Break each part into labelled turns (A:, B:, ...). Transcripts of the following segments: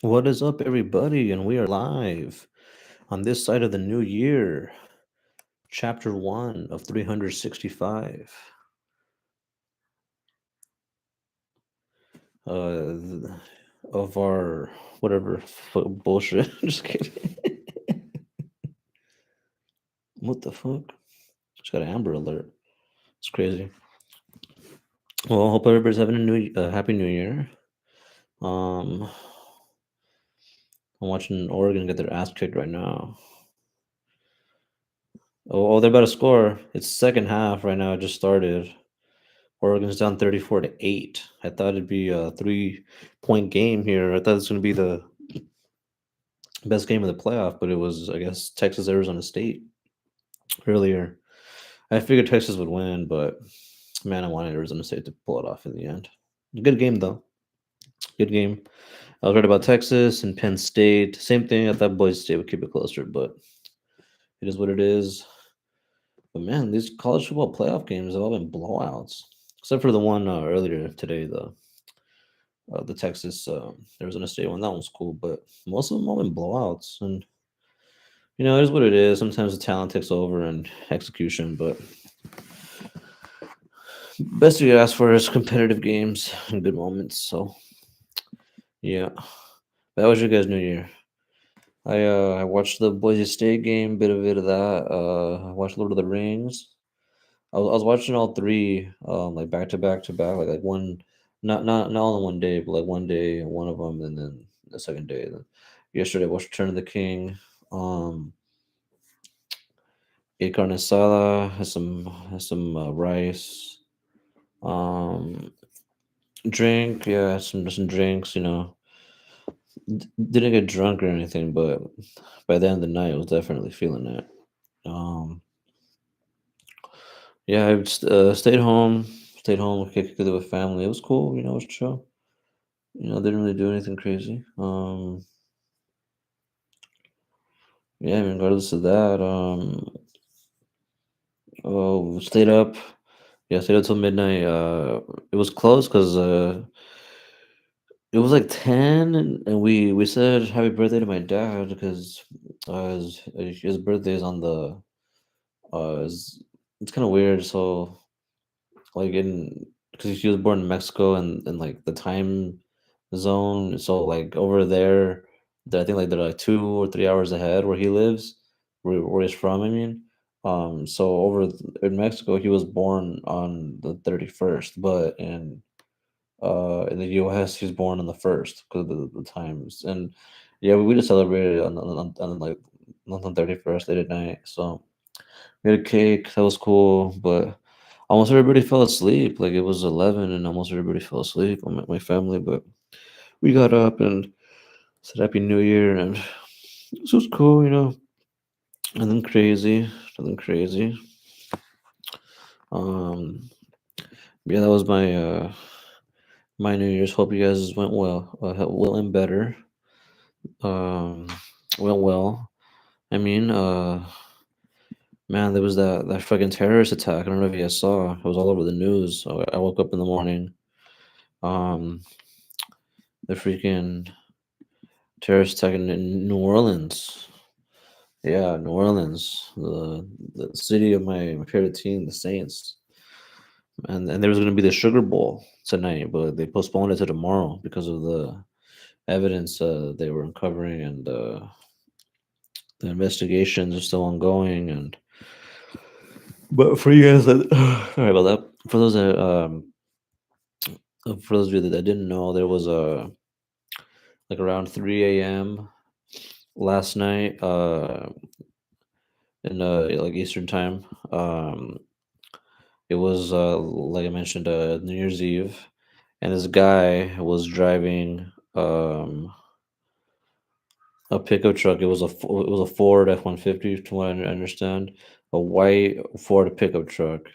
A: What is up, everybody? And we are live on this side of the new year, chapter one of 365 th- of our whatever bullshit. Just kidding. What the fuck? Just got an Amber Alert. It's crazy. Well, hope everybody's having a happy New Year. Um, I'm watching Oregon get their ass kicked right now. They're about to score. It's second half right now. It just started. Oregon's down 34-8. I thought it'd be a 3 point game here. I thought it was going to be the best game of the playoff, but it was, I guess, Texas Arizona State earlier. I figured Texas would win, but man, I wanted Arizona State to pull it off in the end. Good game, though. Good game. I was right about Texas and Penn State. Same thing. I thought Boise State would keep it closer, but it is what it is. But man, these college football playoff games have all been blowouts, except for the one earlier today, the Texas Arizona State one. That one's cool, but most of them all been blowouts. And it is what it is. Sometimes the talent takes over and execution, but best you can ask for is competitive games and good moments. So yeah, that was your guys' New Year. I watched the Boise State game, bit of that. I watched Lord of the Rings. I was watching all three, like back to back to back, like one, not all in one day, but like one day one of them, and then the second day. Then yesterday I watched Return of the King. Um, ate carne asada, has some rice. Um, drink, yeah, some drinks. Didn't get drunk or anything, but by the end of the night, I was definitely feeling it. Um, yeah, I just, stayed home, kicked it with family. It was cool, it was chill. Didn't really do anything crazy. Yeah, regardless of that, oh, stayed up. Yeah, stayed up till midnight. It was close because it was like 10, and we said happy birthday to my dad because his birthday is on the it's kind of weird. So like in because he was born in Mexico and like the time zone, so like over there, I think like they're like 2 or 3 hours ahead where he lives, where he's from. I mean, so in Mexico, he was born on the 31st, but in the U.S., he's born on the first because of the times. And yeah, we just celebrated on like on the 31st late at night. So we had a cake. That was cool, but almost everybody fell asleep. Like it was 11, and almost everybody fell asleep. My family, but we got up and said Happy New Year, and this was cool. Nothing crazy, nothing crazy. Um, yeah, that was my New Year's. Hope you guys went well, well and better. Um, went well. I mean, man, there was that fucking terrorist attack. I don't know if you guys saw. It was all over the news. So I woke up in the morning. Um, the freaking terrorist attack in New Orleans. Yeah, New Orleans, the city of my favorite team, the Saints. And there was going to be the Sugar Bowl tonight, but they postponed it to tomorrow because of the evidence they were uncovering, and the investigations are still ongoing. And but for you guys that sorry about that. For those of you that didn't know, there was a like around 3 a.m. last night, in like Eastern time. It was like I mentioned, New Year's Eve, and this guy was driving a pickup truck. It was a Ford F-150, from what I understand, a white Ford pickup truck,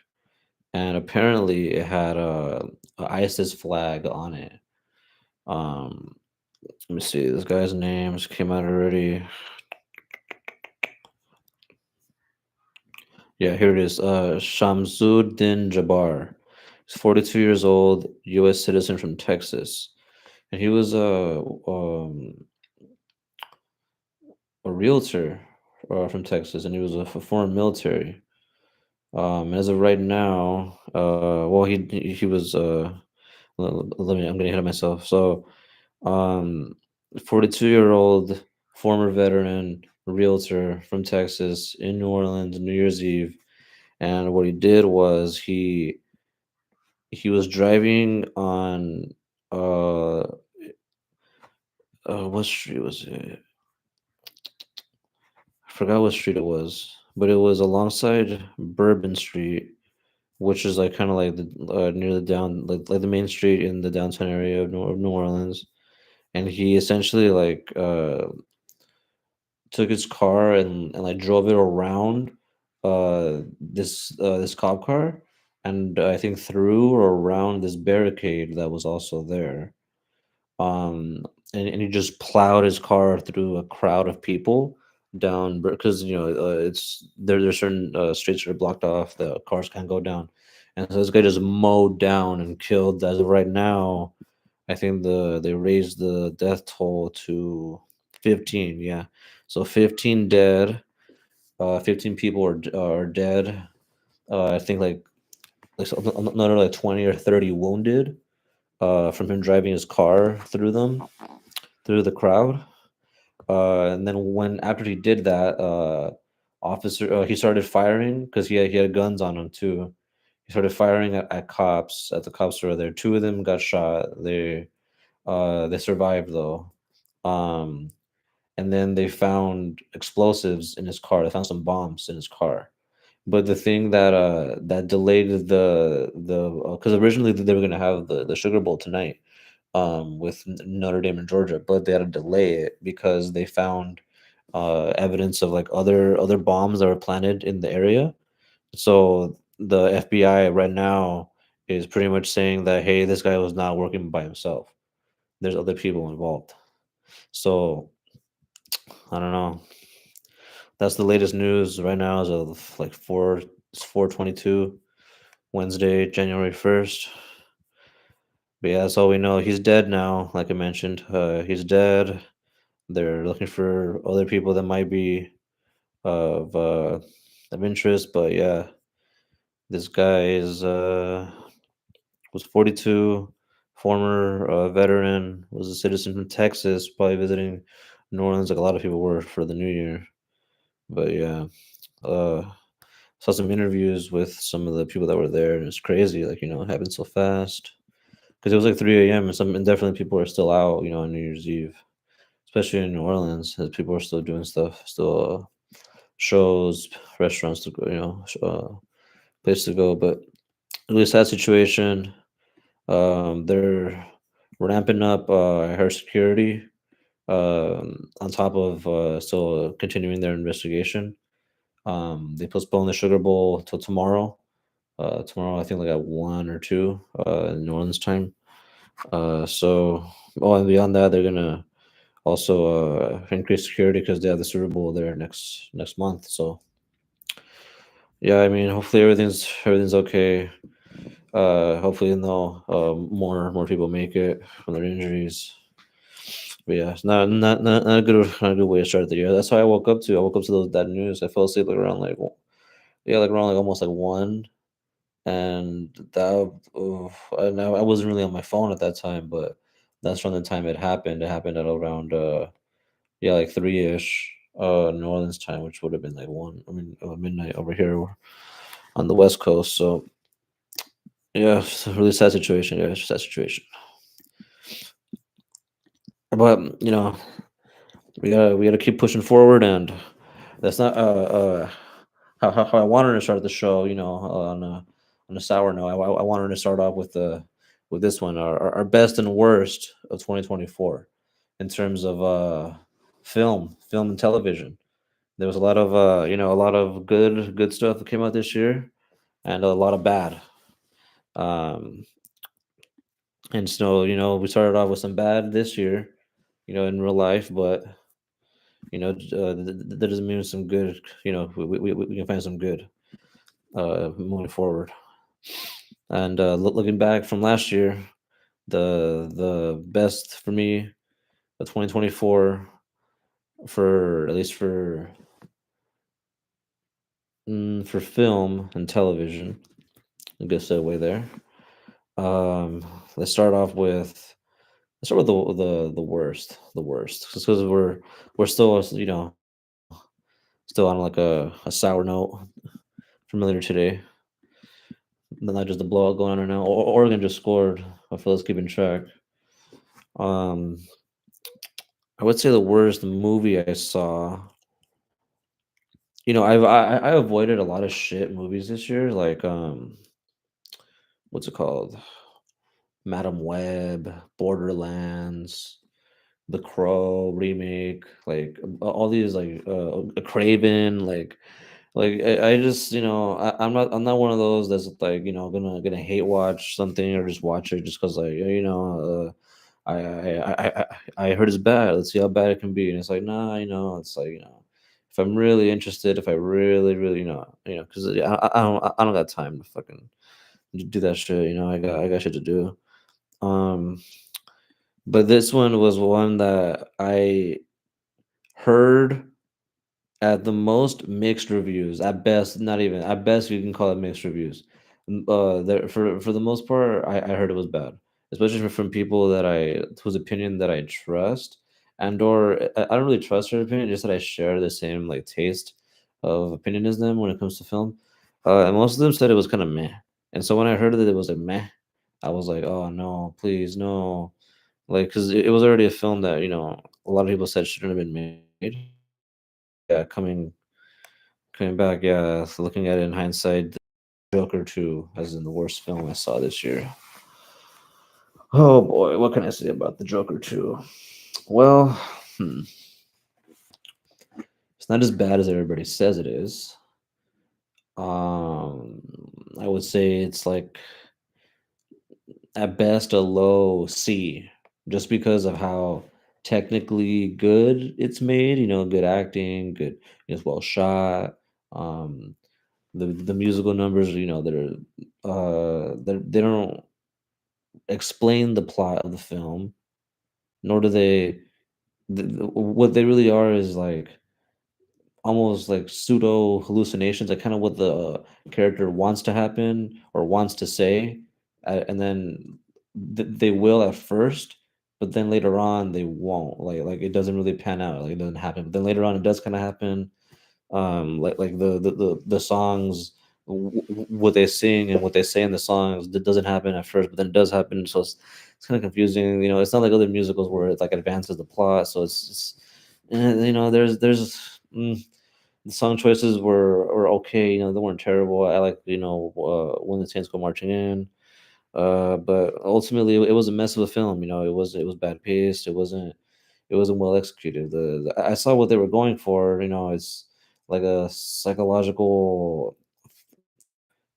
A: and apparently it had a ISIS flag on it. Um, Let me see. This guy's names came out already. Yeah, here it is. Shamsuddin Jabbar. He's 42 years old, U.S. citizen from Texas, and he was a realtor from Texas, and he was a foreign military. As of right now, well, he was. Let me. I'm getting ahead of myself. So, 42-year-old former veteran realtor from Texas in New Orleans, New Year's Eve, and what he did was he was driving on uh, what street was it? I forgot what street it was, but it was alongside Bourbon Street, which is like kind of like the near the down like the main street in the downtown area of New Orleans. And he essentially like took his car and like drove it around this cop car, and I think through or around this barricade that was also there. um and he just plowed his car through a crowd of people down because it's there's certain streets that are blocked off, the cars can't go down, and so this guy just mowed down and killed. As of right now, I think they raised the death toll to 15. Yeah, so 15 dead. 15 people are dead. I think another like 20 or 30 wounded from him driving his car through them, through the crowd. And then when after he did that, he started firing because he had guns on him too. He started firing at cops, at the cops who were there. Two of them got shot. They survived though. Um, and then they found explosives in his car. They found some bombs in his car. But the thing that delayed the because originally they were gonna have the Sugar Bowl tonight, with Notre Dame and Georgia, but they had to delay it because they found evidence of like other bombs that were planted in the area. So the FBI right now is pretty much saying that, hey, this guy was not working by himself. There's other people involved. So I don't know. That's the latest news right now. As of like it's 4:22 Wednesday, January 1st. But yeah, that's all we know. He's dead now. Like I mentioned, he's dead. They're looking for other people that might be of of interest. But yeah, this guy is was 42, former veteran, was a citizen from Texas, probably visiting New Orleans like a lot of people were for the New Year. But yeah, uh, saw some interviews with some of the people that were there, and it's crazy. Like it happened so fast because it was like 3 a.m. and definitely people are still out. On New Year's Eve, especially in New Orleans, as people are still doing stuff, still shows, restaurants to go, place to go. But really sad situation. They're ramping up. I heard security. On top of still continuing their investigation. They postponed the Sugar Bowl till tomorrow. Tomorrow, I think like at 1 or 2 in New Orleans time. So, oh, and beyond that, they're gonna also increase security because they have the Super Bowl there next month. So, yeah, I mean, hopefully everything's okay. Hopefully, no more people make it from their injuries. But yeah, it's not a good way to start the year. That's how I woke up to. I woke up to that news. I fell asleep like around yeah, like around like almost like 1, and that and I wasn't really on my phone at that time, but that's from the time it happened. It happened at around yeah, like 3 ish New Orleans time, which would have been like 1. I mean, midnight over here on the West Coast. So yeah, it's a really sad situation. Yeah, it's a sad situation. But we gotta keep pushing forward, and that's not how I wanted to start the show. On a sour note, I wanted to start off with this one, our best and worst of 2024 in terms of film and television. There was a lot of a lot of good stuff that came out this year, and a lot of bad. Um, and so we started off with some bad this year, in real life, but that doesn't mean some good. We can find some good moving forward. And looking back from last year, the best for me of 2024. for at least for film and television. A good segue there. Um, let's start off with let's start with the worst, the worst, just because we're still still on like a sour note from earlier today. Not just the blowout going on right now. Oregon just scored. I feel like keeping track. Um, I would say the worst movie I saw. I avoided a lot of shit movies this year, like what's it called? Madam Web, Borderlands, The Crow remake, like all these like a Craven, like I just I'm not one of those that's like gonna hate watch something or just watch it just because like I heard it's bad. Let's see how bad it can be, and it's like nah, it's like if I'm really interested, if I really because I don't got time to fucking do that shit. I got shit to do. Um, but this one was one that I heard at the most mixed reviews. At best, not even at best you can call it mixed reviews. There for the most part, I heard it was bad, especially from people that I whose opinion that I trust, and or I don't really trust their opinion, just that I share the same like taste of opinion as them when it comes to film. And most of them said it was kind of meh. And so when I heard that it was like meh, I was like, oh no, please no, like because it was already a film that a lot of people said shouldn't have been made. Yeah, coming back, yeah, so looking at it in hindsight, Joker 2 as in the worst film I saw this year. Oh boy, what can I say about the Joker 2? Well, it's not as bad as everybody says it is. Um, I would say it's like at best a low C, just because of how technically good it's made. Good acting, good, it's well shot. Um, the musical numbers, they don't explain the plot of the film, nor do they. What they really are is like almost like pseudo hallucinations, like kind of what the character wants to happen or wants to say, and then they will at first, but then later on they won't. Like it doesn't really pan out. Like it doesn't happen. But then later on it does kind of happen. Like the songs, what they sing and what they say in the songs, that doesn't happen at first, but then it does happen. So it's kind of confusing. It's not like other musicals where it like advances the plot. So there's the song choices were okay. They weren't terrible. I like when the Saints go marching in. But ultimately, it was a mess of a film. It was bad paced. It wasn't well executed. I saw what they were going for. It's like a psychological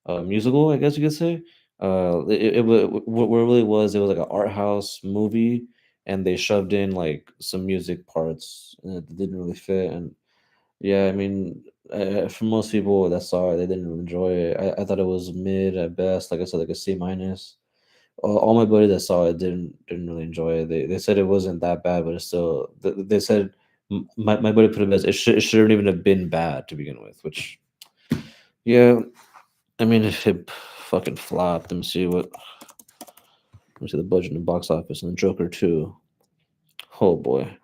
A: musical, I guess you could say. What it really was, it was like an art house movie, and they shoved in like some music parts and it didn't really fit. And yeah, I mean, for most people that saw it, they didn't enjoy it. I thought it was mid at best. Like I said, like a C minus. All my buddies that saw it didn't really enjoy it. They said it wasn't that bad, but it's still. They said my buddy put it best. It shouldn't even have been bad to begin with. Which yeah, I mean, if it fucking flopped. Let me see the budget in the box office and the Joker 2. Oh boy,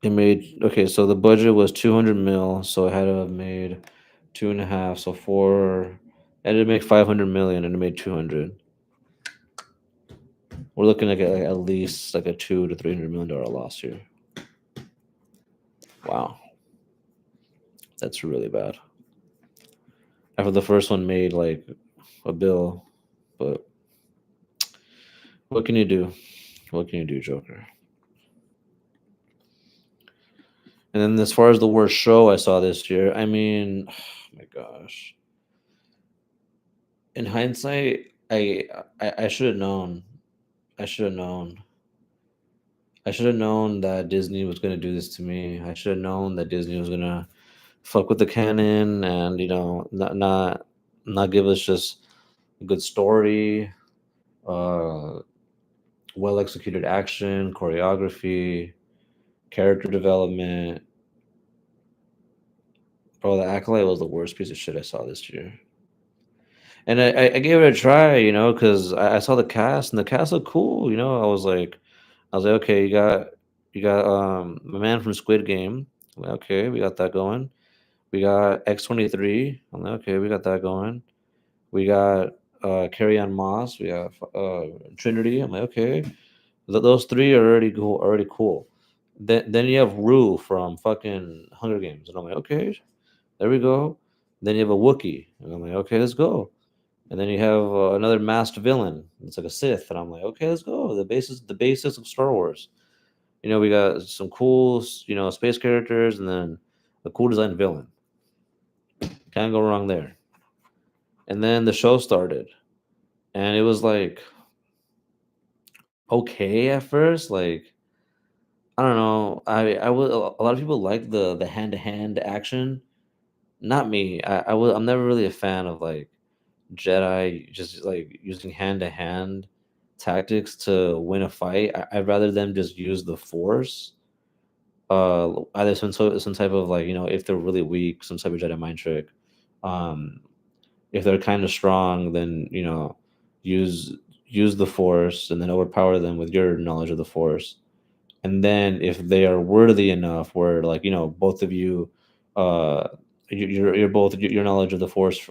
A: it made okay. So the budget was 200 mil, so it had to have made two and a half, so four. And it make 500 million, and it made 200. We're looking at least like a 2 to 300 million dollar loss here. Wow, that's really bad. After the first one made like a bill, but what can you do? What can you do, Joker? And then as far as the worst show I saw this year, I mean, oh my gosh. In hindsight, I should have known. I should have known. I should have known that Disney was gonna do this to me. I should have known that Disney was gonna fuck with the canon and not give us just a good story. Uh, well executed action, choreography, character development. Bro, the Acolyte was the worst piece of shit I saw this year. And I gave it a try, because I saw the cast and the cast looked cool. I was like, okay, you got my man from Squid Game. I'm like, okay, we got that going. We got X-23. I'm like, okay, we got that going. We got Carrie Ann Moss. We got Trinity. I'm like, okay, those three are already cool. Already cool. Then you have Rue from fucking Hunger Games, and I'm like, okay, there we go. Then you have a Wookiee, and I'm like, okay, let's go. And then you have another masked villain. It's like a Sith, and I'm like, okay, let's go. The basics of Star Wars. We got some cool, space characters, and then a cool designed villain. Can't go wrong there. And then the show started, and it was like okay at first. Like I don't know. I would a lot of people like the hand to hand action. Not me. I'm never really a fan of like Jedi just like using hand to hand tactics to win a fight. I'd rather them just use the Force. Either some type of like if they're really weak, some type of Jedi mind trick. Um, if they're kind of strong, then use use the Force and then overpower them with your knowledge of the Force. And then if they are worthy enough, where like both of you, uh, you're both your knowledge of the Force,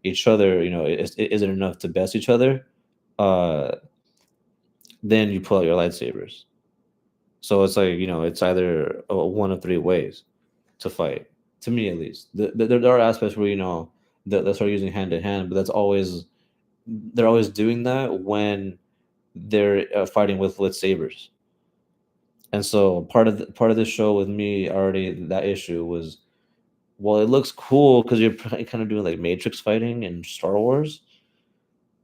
A: each other, is it enough to best each other? Uh, then you pull out your lightsabers. So it's like it's either one of three ways to fight. To me, at least, there are aspects where that start using hand to hand, but they're always doing that when they're fighting with lightsabers. And so part of this show with me already that issue was, well, it looks cool because you're kind of doing like Matrix fighting in Star Wars.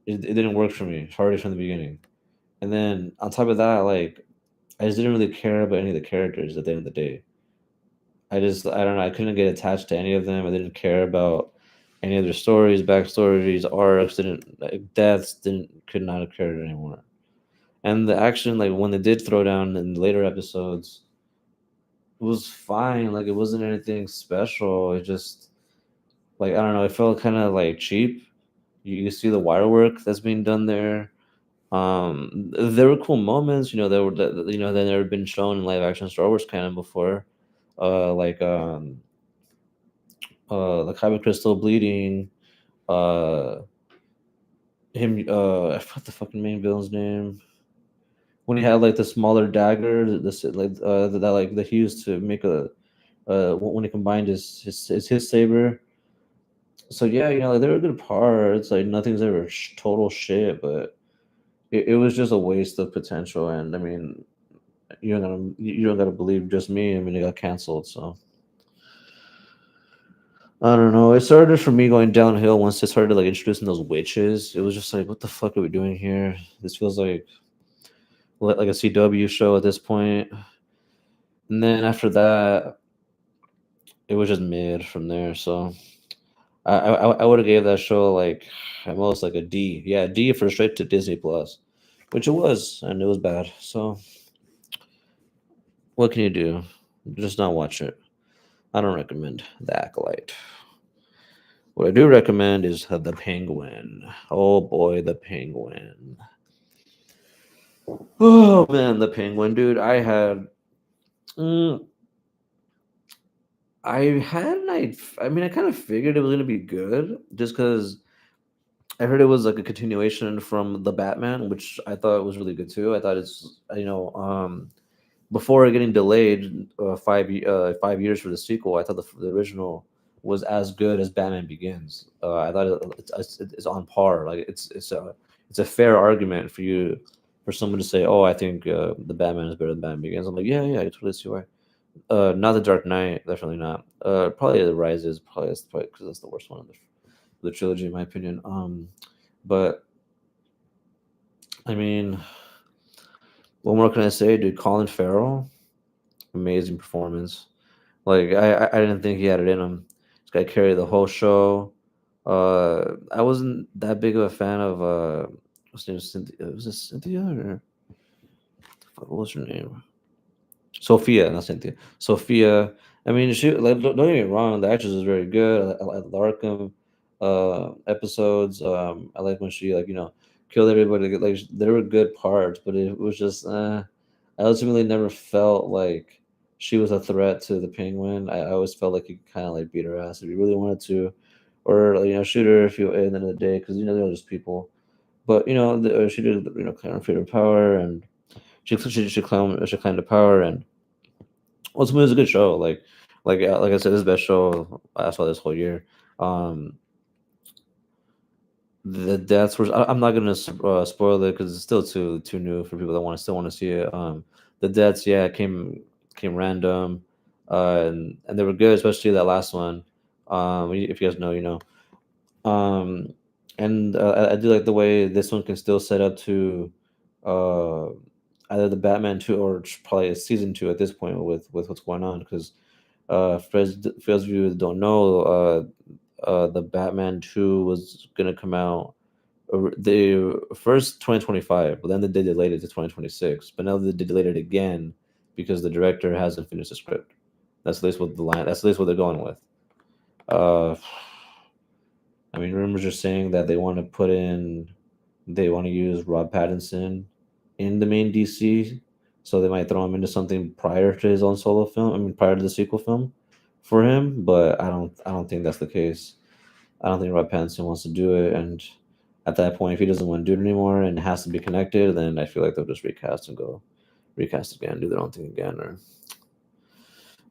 A: It didn't work for me already from the beginning. And then on top of that, like I just didn't really care about any of the characters at the end of the day. I don't know, I couldn't get attached to any of them. I didn't care about any of their stories, backstories, arcs, didn't like deaths, didn't could not have cared anymore. And the action, like when they did throw down in later episodes, it was fine. Like it wasn't anything special. It just like I don't know. It felt kind of like cheap. You see the wire work that's being done there. There were cool moments. That never been shown in live action Star Wars canon before. Like the Kyber crystal bleeding. Uh, I forgot the fucking main villain's name. When he had like the smaller dagger, this like that like that he used to make a when he combined his saber. So yeah, like there were good parts. Like nothing's ever total shit, but it was just a waste of potential. And I mean, you don't gotta believe just me. I mean, it got canceled. So I don't know. It started for me going downhill once they started like introducing those witches. It was just like, what the fuck are we doing here? This feels like a CW show at this point. And then after that, it was just mid from there. So I would have gave that show like at most like a D. Yeah, D for straight to Disney Plus, which it was, and it was bad. So what can you do? Just not watch it. I don't recommend The Acolyte. What I do recommend is The Penguin. Oh boy, The Penguin. Oh man, The Penguin, dude. Mm, I had an idea. I mean, I kind of figured it was gonna be good, just because I heard it was like a continuation from the Batman, which I thought was really good too. I thought it's before getting delayed 5 years for the sequel, I thought the original was as good as Batman Begins. I thought it's on par. Like it's a fair argument for someone to say, oh, I think the Batman is better than Batman Begins. I'm like, yeah, yeah, I totally see why. Not the Dark Knight, definitely not. Probably the Rises, probably because that's the worst one of the trilogy in my opinion. But I mean, what more can I say, dude? Colin Farrell, amazing performance. Like I didn't think he had it in him. This guy carried the whole show. I wasn't that big of a fan of what's her name? Cynthia, was it Cynthia? Or, What was her name? Sophia, not Cynthia. Sophia. I mean, she like don't get me wrong. The actress is very good. I like the Arkham episodes. I like when she like killed everybody. Like there were good parts, but it was just I ultimately never felt like she was a threat to the Penguin. I always felt like you could kind of like beat her ass if you really wanted to, or like, shoot her if you at the end of the day because they're just people. But she did kind of fear of power and she climbed the power and ultimately, it was a good show. Like I said, this is the best show I saw this whole year. Um, the deaths were. I'm not gonna spoil it because it's still too new for people that still want to see it. The deaths, yeah, came random, and they were good, especially that last one. If you guys know, you know. Um, and I do like the way this one can still set up to, uh, either the Batman two or probably a season two at this point with what's going on because for those of you that don't know, the Batman 2 was gonna come out the first 2025, but then they delayed it to 2026. But now they delayed it again because the director hasn't finished the script. That's at least what the line. That's at least what they're going with. Uh, I mean, rumors are saying that they want to use Rob Pattinson in the main DC, so they might throw him into something prior to his own solo film. I mean, prior to the sequel film for him, but I don't think that's the case. I don't think Rob Pattinson wants to do it, and at that point, if he doesn't want to do it anymore and it has to be connected, then I feel like they'll just recast again, do their own thing again, or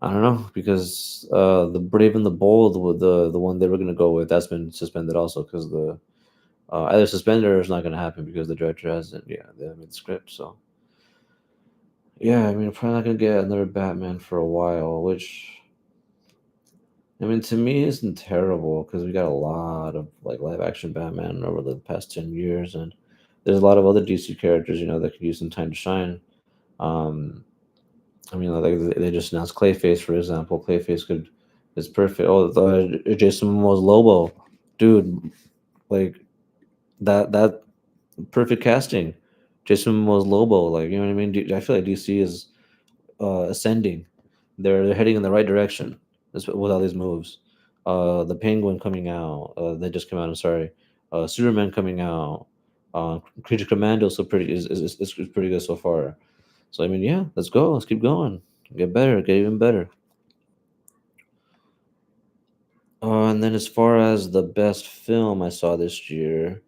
A: I don't know because the Brave and the Bold, with the one they were gonna go with, that's been suspended also because the either suspended or it's not gonna happen because the director hasn't they haven't made the script. So yeah, I mean, we're probably not gonna get another Batman for a while, which I mean to me isn't terrible because we got a lot of like live action Batman over the past 10 years, and there's a lot of other DC characters that could use some time to shine. Um, I mean, like they just announced Clayface, for example. Clayface could is perfect. Oh, Jason Momoa's Lobo, dude, like that perfect casting. Jason Momoa's Lobo, like you know what I mean. I feel like DC is ascending. They're heading in the right direction with all these moves. The Penguin coming out. They just came out. I'm sorry. Superman coming out. Creature Commando so pretty is pretty good so far. So I mean, yeah, let's go. Let's keep going. Get better. Get even better. And then as far as the best film I saw this year,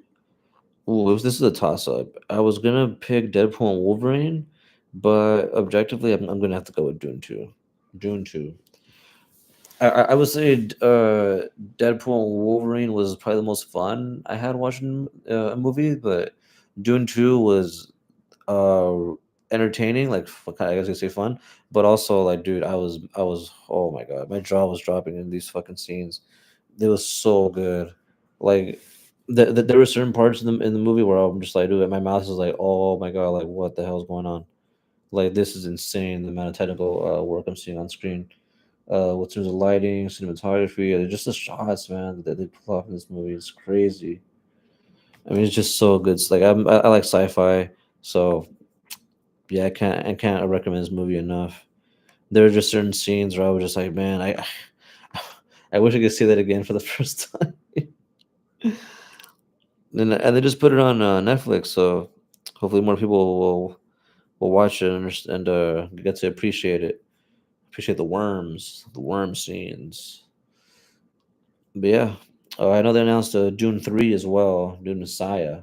A: ooh, this is a toss up. I was gonna pick Deadpool and Wolverine, but objectively, I'm gonna have to go with Dune two. Dune two. I would say Deadpool and Wolverine was probably the most fun I had watching a movie, but Dune two was uh entertaining, like I guess you could say fun, but also like, dude, I was oh my god, my jaw was dropping in these fucking scenes. It was so good. Like there were certain parts in the movie where I'm just like, dude, my mouth is like, oh my god, like what the hell is going on? Like this is insane. The amount of technical work I'm seeing on screen. With terms of lighting, cinematography, just the shots, man, that they pull off in this movie is crazy. I mean, it's just so good. It's like I like sci-fi, so yeah, I can't recommend this movie enough. There are just certain scenes where I was just like, man, I wish I could see that again for the first time. And they just put it on Netflix, so hopefully more people will watch it and get to appreciate it, appreciate the worm scenes. But yeah, I know they announced Dune 3 as well. Dune Messiah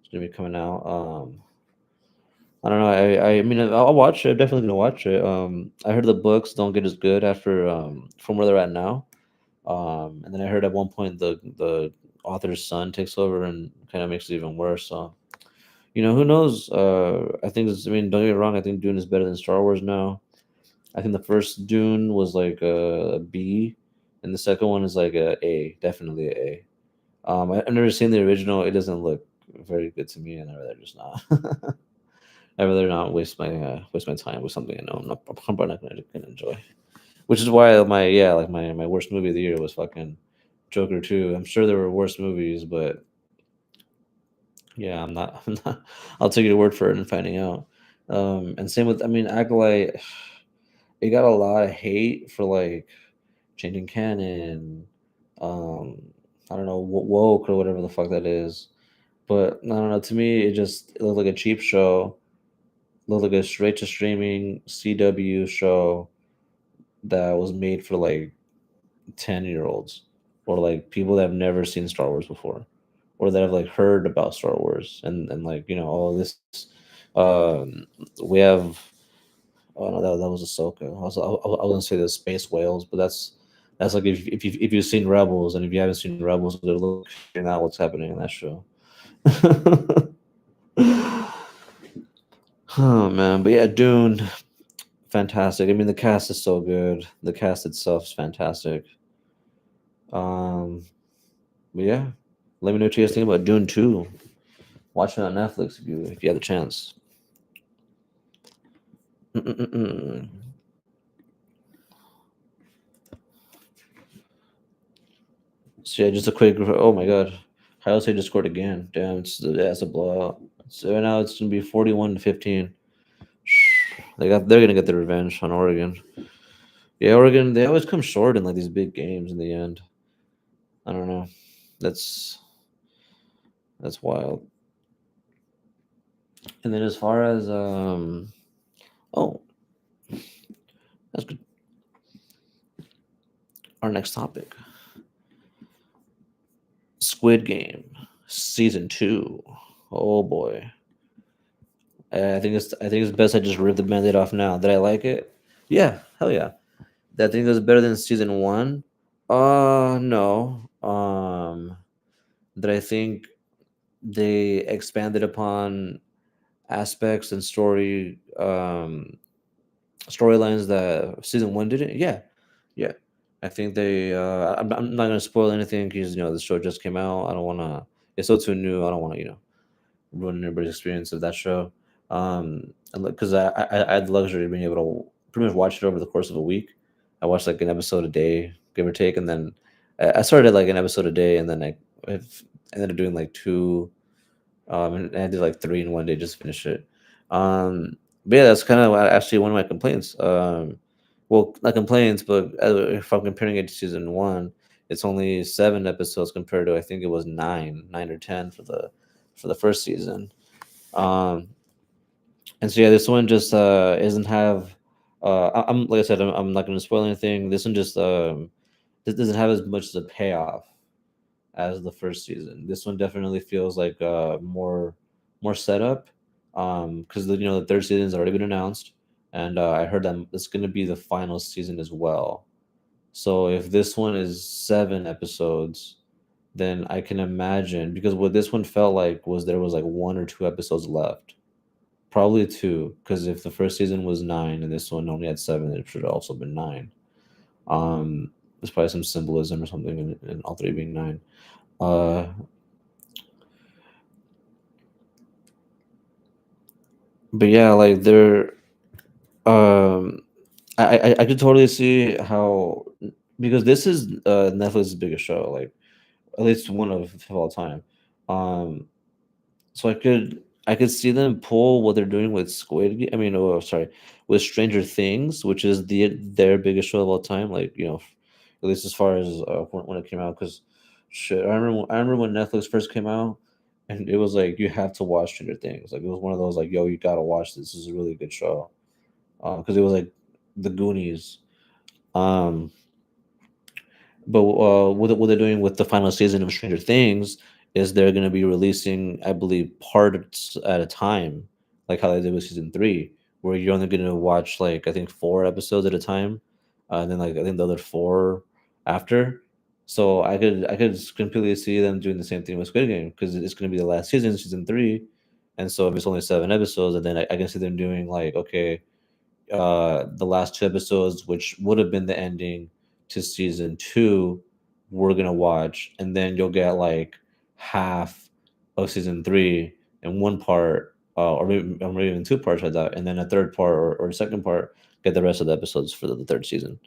A: is gonna be coming out. I don't know. I mean, I'll watch it. I'm definitely gonna watch it. I heard the books don't get as good after from where they're at now. And then I heard at one point the author's son takes over and kind of makes it even worse. So who knows? I think I mean, don't get me wrong. I think Dune is better than Star Wars now. I think the first Dune was like a B, and the second one is like a A, definitely a A. I've never seen the original. It doesn't look very good to me, and I'd rather just not. I'd rather not waste my time with something I know I'm probably not gonna enjoy. Which is why my worst movie of the year was fucking Joker 2. I'm sure there were worse movies, but yeah, I'm not. I'm not I'll take your word for it and finding out. And same with, I mean, Acolyte, it got a lot of hate for like changing canon. Um, I don't know, woke or whatever the fuck that is. But I don't know. To me, it looked like a cheap show. Looked like a straight to streaming CW show that was made for like 10-year-olds or like people that have never seen Star Wars before or that have like heard about Star Wars and like, oh, this um we have, oh no, that was Ahsoka. I was gonna say the space whales, but that's like if you've seen Rebels, and if you haven't seen Rebels, good luck figuring out what's happening in that show. Oh man, but yeah, Dune, fantastic. I mean, the cast is so good. The cast itself is fantastic. Um, but yeah, let me know what you guys think about Dune 2. Watch it on Netflix if you have the chance. Mm-mm-mm. So yeah, just a quick. Oh my god, Ohio State just scored again. Damn, it's a blowout. So right now it's gonna be 41-15. They're gonna get their revenge on Oregon. Yeah, Oregon, they always come short in like these big games in the end. I don't know. That's that's wild. And then as far as oh, that's good. Our next topic: Squid Game season 2. Oh boy, I think it's best I just rip the band-aid off now. Did I like it? Yeah, hell yeah. Did I think it was better than season 1? No. Did I think they expanded upon aspects and storylines that season 1 didn't? Yeah, yeah. I think they. I'm not gonna spoil anything because the show just came out. I don't want to. It's so too new. I don't want to ruin everybody's experience of that show. Because I had the luxury of being able to pretty much watch it over the course of a week. I watched like an episode a day, give or take, and then I started like an episode a day, and then I've ended up doing like two, and I did like three in one day, just to finish it. But yeah, that's kind of actually one of my complaints. Well, not complaints, but if I'm comparing it to season 1, it's only 7 episodes compared to, I think it was nine or 10 for the first season. Um, and so yeah, this one just doesn't have. I'm like I said, I'm not going to spoil anything. This one just this doesn't have as much as a payoff as the first season. This one definitely feels like more setup, because the third season has already been announced, and I heard that it's going to be the final season as well. So if this one is 7 episodes, then I can imagine, because what this one felt like was there was like 1 or 2 episodes left. Probably two, because if the first season was 9 and this one only had 7, it should have also been 9. There's probably some symbolism or something in all three being 9. Uh, but yeah, like um, I could totally see how, because this is Netflix's biggest show, like at least one of all time. Um, So I could see them pull what they're doing with I mean, oh, sorry, with Stranger Things, which is their biggest show of all time. Like, at least as far as when it came out. Because shit, I remember when Netflix first came out, and it was like you have to watch Stranger Things. Like it was one of those like, yo, you gotta watch this. This is a really good show. Because it was like the Goonies. Um, but what they're doing with the final season of Stranger Things is they're going to be releasing, I believe, parts at a time, like how they did with season 3, where you're only going to watch like I think 4 episodes at a time, and then like I think the other 4 after. So I could completely see them doing the same thing with Squid Game, because it's going to be the last season, season 3, and so if it's only 7 episodes, and then I can see them doing like, okay, the last 2 episodes, which would have been the ending to season 2, we're gonna watch, and then you'll get like half of season 3 in one part, or maybe even 2 parts like that, and then a third part, or a second part, get the rest of the episodes for the third season.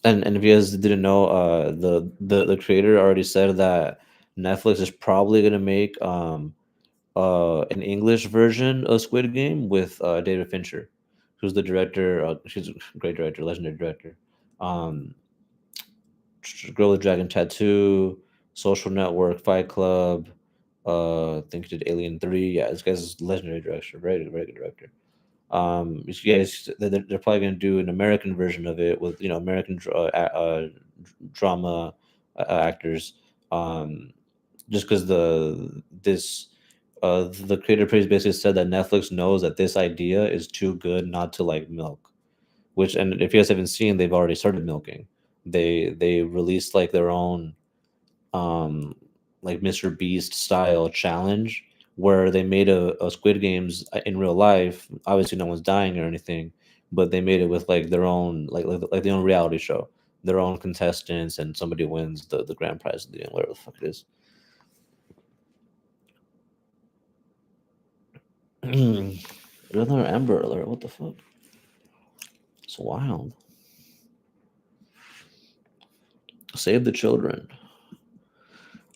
A: And if you guys didn't know, the creator already said that Netflix is probably gonna make an English version of Squid Game with David Fincher, who's the director. She's a great director, legendary director. Um, Girl with Dragon Tattoo, Social Network, Fight Club. I think he did Alien 3. Yeah, this guy's a legendary director, very good director. Yes, they're probably gonna do an American version of it with American drama actors. Um, just because the creator praise basically said that Netflix knows that this idea is too good not to like milk. Which, and if you guys haven't seen, they've already started milking. They released like their own um like Mr. Beast style challenge where they made a Squid Games in real life. Obviously, no one's dying or anything, but they made it with like their own like their own reality show, their own contestants, and somebody wins the grand prize at the end, whatever the fuck it is. Another Amber Alert. What the fuck? It's wild. Save the children.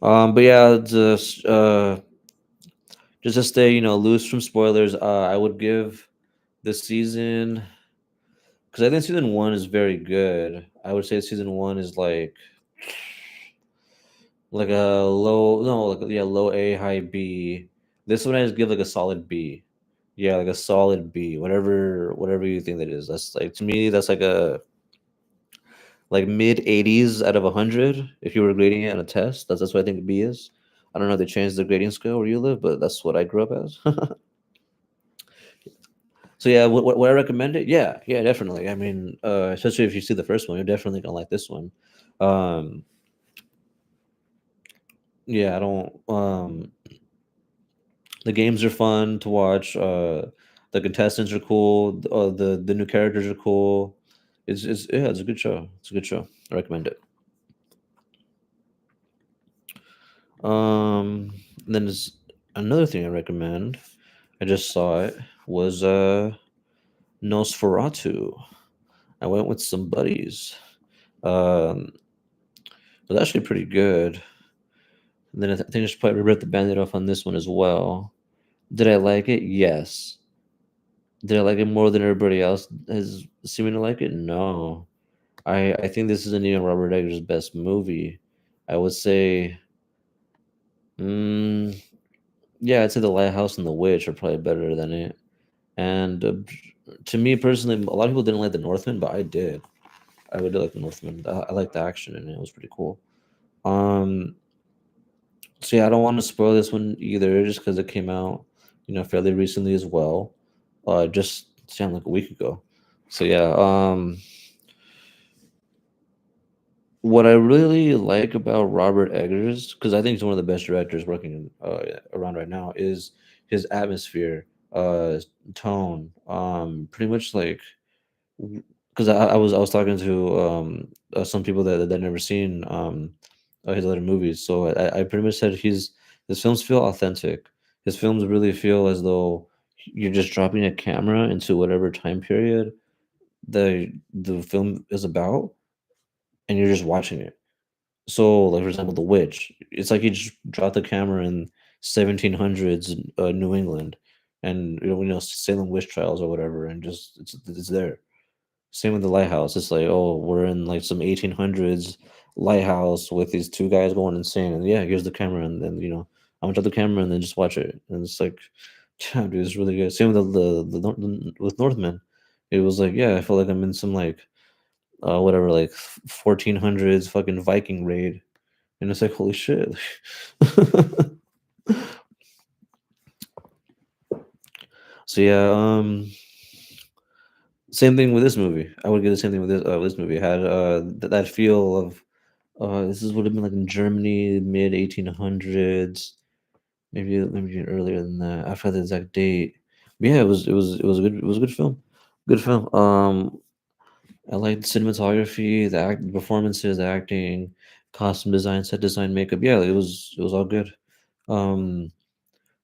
A: But yeah, just to stay, loose from spoilers. I would give this season because I think season one is very good. I would say season one is like a low, no, like yeah, low A, high B. This one I just give like a solid B. Yeah, like a solid B. Whatever you think that is. That's like to me. That's like mid 80s out of 100 if you were grading it on a test. That's what I think B is. I don't know if they changed the grading scale where you live, but that's what I grew up as. So yeah, what I recommend it? Yeah, yeah, definitely. I mean, especially if you see the first one, you're definitely gonna like this one. Um, yeah, I don't. The games are fun to watch. The contestants are cool. The new characters are cool. It's yeah, it's a good show. It's a good show. I recommend it. Then there's another thing I recommend. I just saw it was Nosferatu. I went with some buddies. Um, it was actually pretty good. And then I think I should probably rip the bandit off on this one as well. Did I like it? Yes. Did I like it more than everybody else has seeming to like it? No. I think this isn't even Robert Eggers' best movie. I would say, mm, yeah, I'd say The Lighthouse and The Witch are probably better than it. And to me personally, a lot of people didn't like The Northman, but I did. I really like The Northman. I like the action in it. It was pretty cool. Um, so yeah, I don't want to spoil this one either, just because it came out, fairly recently as well. Just sound like a week ago. So yeah, what I really like about Robert Eggers, because I think he's one of the best directors working around right now, is his atmosphere, tone. Pretty much like because I was talking to some people that never seen his other movies, so I pretty much said his films feel authentic. His films really feel as though you're just dropping a camera into whatever time period the film is about, and you're just watching it. So, like for example, The Witch, it's like you just dropped the camera in 1700s New England, and Salem witch trials or whatever, and just it's there. Same with The Lighthouse. It's like, oh, we're in like some 1800s lighthouse with these two guys going insane, and yeah, here's the camera, and then I'm gonna drop the camera and then just watch it, and it's like, yeah, dude, it's really good. Same with with Northman. It was like, yeah, I feel like I'm in some like whatever, like 1400s fucking Viking raid, and it's like, holy shit. So yeah, same thing with this movie. I would get the same thing with this movie. It had that feel of this is would have been like in Germany, mid 1800s, maybe even earlier than that. I forgot the exact date. But yeah, it was a good film. Good film. I liked the cinematography, the performances, the acting, costume design, set design, makeup. Yeah, it was all good. Um,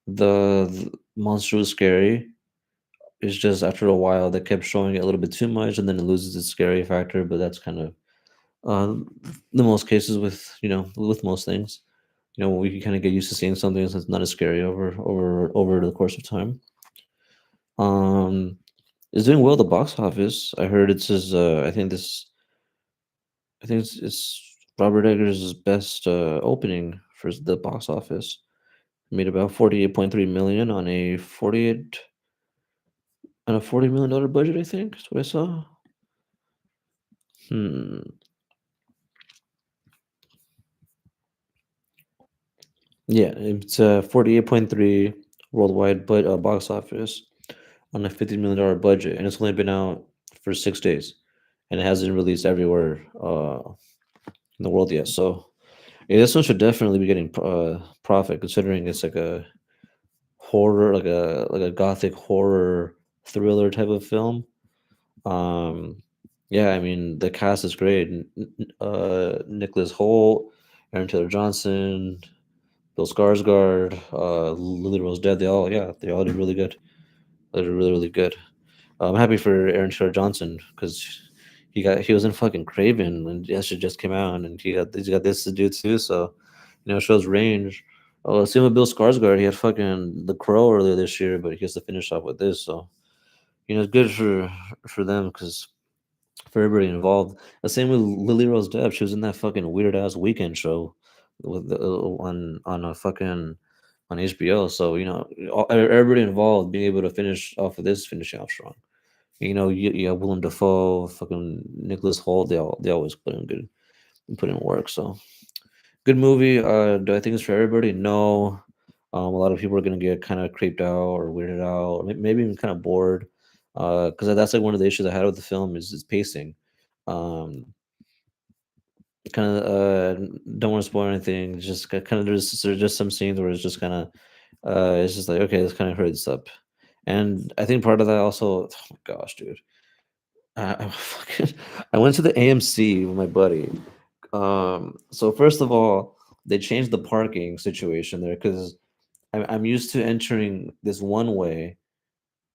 A: the monster was scary. It's just after a while they kept showing it a little bit too much, and then it loses its scary factor. But that's kind of the most cases with with most things. we can kind of get used to seeing something that's not as scary over the course of time. Um, it's doing well at the box office. I heard it's his. I think it's Robert Eggers' best opening for the box office. Made about 48.3 million on a 48 on a $40 million budget. I think that's what I saw. Hmm. Yeah, it's 48.3 worldwide, but box office on a $50 million budget, and it's only been out for 6 days, and it hasn't released everywhere in the world yet. So yeah, this one should definitely be getting profit, considering it's like a horror, like a gothic horror thriller type of film. Um, yeah, I mean the cast is great. Nicholas Holt, Aaron Taylor Johnson, Bill Skarsgård, Lily Rose Depp. They all did really good. They did really, really good. I'm happy for Aaron Taylor Johnson because he was in fucking Craven and that shit just came out, and he's got this to do too. So it shows range. Oh, same with Bill Skarsgård. He had fucking The Crow earlier this year, but he has to finish off with this. So it's good for them because for everybody involved. The same with Lily Rose Depp. She was in that fucking weird ass weekend show with on a fucking on HBO. So everybody involved being able to finish off with this, finishing off strong. You have Willem Dafoe, fucking Nicholas Holt. They always put in work. So good movie. Do I think it's for everybody? No. A lot of people are gonna get kind of creeped out or weirded out, or maybe even kind of bored. Because that's like one of the issues I had with the film is its pacing. Um, kind of don't want to spoil anything. Just kind of there's just some scenes where it's just kind of it's just like okay, this kind of hurries up. And I think part of that also, oh my gosh, dude, I went to the AMC with my buddy. So first of all, they changed the parking situation there because I'm used to entering this one way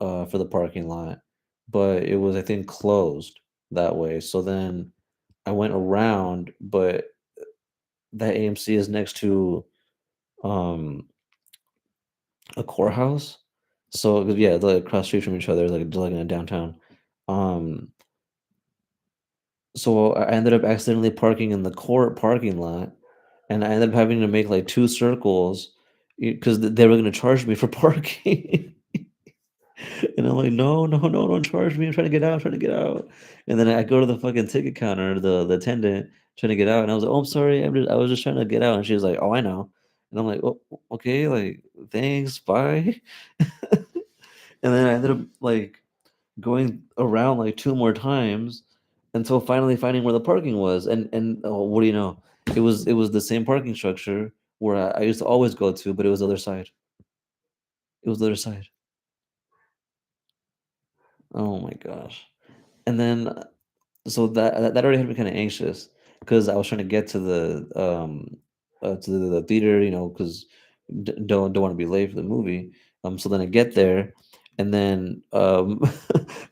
A: for the parking lot, but it was I think closed that way. So then I went around, but that AMC is next to um a courthouse. So yeah, they're like across the street from each other, like in a downtown. Um, so I ended up accidentally parking in the court parking lot, and I ended up having to make like two circles because they were gonna charge me for parking. And I'm like, no, no, no, don't charge me. I'm trying to get out, trying to get out. And then I go to the fucking ticket counter, the attendant, trying to get out. And I was like, oh, I'm sorry. I was just trying to get out. And she was like, oh, I know. And I'm like, oh, okay, like, thanks, bye. And then I ended up like going around like two more times until finally finding where the parking was. And oh, what do you know? It was the same parking structure where I used to always go to, but it was the other side. It was the other side. Oh my gosh. And then so that already had me kind of anxious because I was trying to get to the theater, because don't want to be late for the movie. So then I get there, and then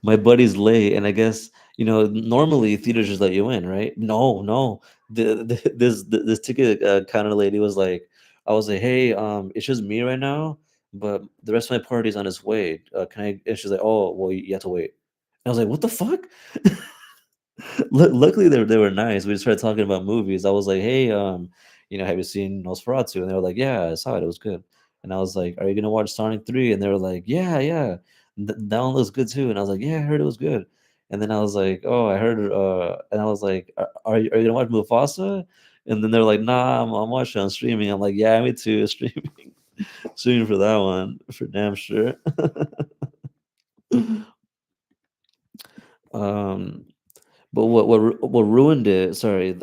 A: my buddy's late, and I guess normally theaters just let you in, right? No, no. This ticket counter lady was like, I was like, hey, it's just me right now, but the rest of my party's on its way. Can I? And she's like, oh, well, you have to wait. I was like, what the fuck? Luckily, they were nice. We just started talking about movies. I was like, "Hey, have you seen Nosferatu?" And they were like, "Yeah, I saw it. It was good." And I was like, "Are you gonna watch Sonic 3?" And they were like, "Yeah, yeah, that one looks good too." And I was like, "Yeah, I heard it was good." And then I was like, "Oh, I heard." And I was like, "Are you gonna watch Mufasa?" And then they're like, "Nah, I'm watching on streaming." I'm like, "Yeah, me too. Streaming, streaming for that one for damn sure." um, but what ruined it? Sorry,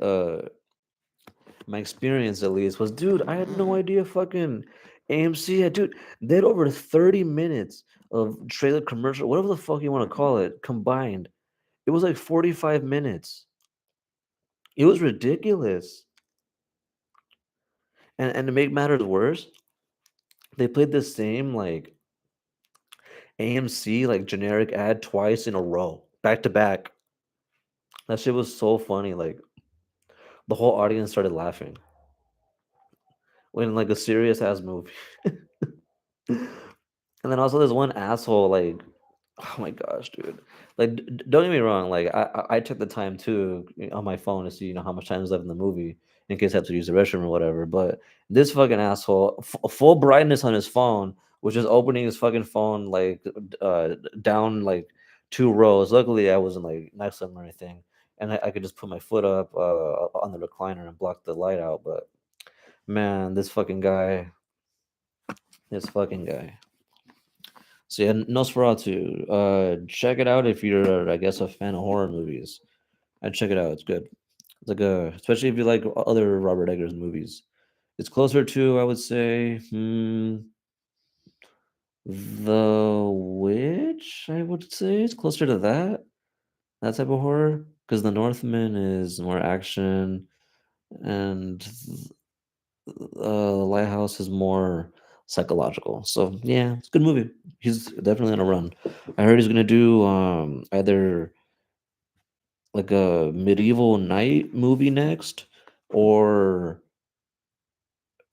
A: my experience at least was, dude, I had no idea fucking AMC had, dude, they had over 30 minutes of trailer commercial, whatever the fuck you want to call it, combined. It was like 45 minutes. It was ridiculous. And to make matters worse, they played the same like AMC like generic ad twice in a row, back to back. That shit was so funny. Like the whole audience started laughing. when like a serious ass movie. And then also there's one asshole like, oh my gosh, dude. Like, don't get me wrong. Like, I took the time too on my phone to see how much time is left in the movie in case I have to use the restroom or whatever. But this fucking asshole, full brightness on his phone, was just opening his fucking phone like down like two rows. Luckily, I wasn't like next to him or anything, and I could just put my foot up on the recliner and block the light out. But man, this fucking guy. So yeah, Nosferatu. Check it out if you're, I guess, a fan of horror movies. I'd check it out. It's good. It's like especially if you like other Robert Eggers movies. It's closer to, I would say, The Witch. I would say it's closer to that type of horror, because The Northman is more action, and Lighthouse is more psychological. So yeah, it's a good movie. He's definitely on a run. I heard he's gonna do either like a medieval knight movie next, or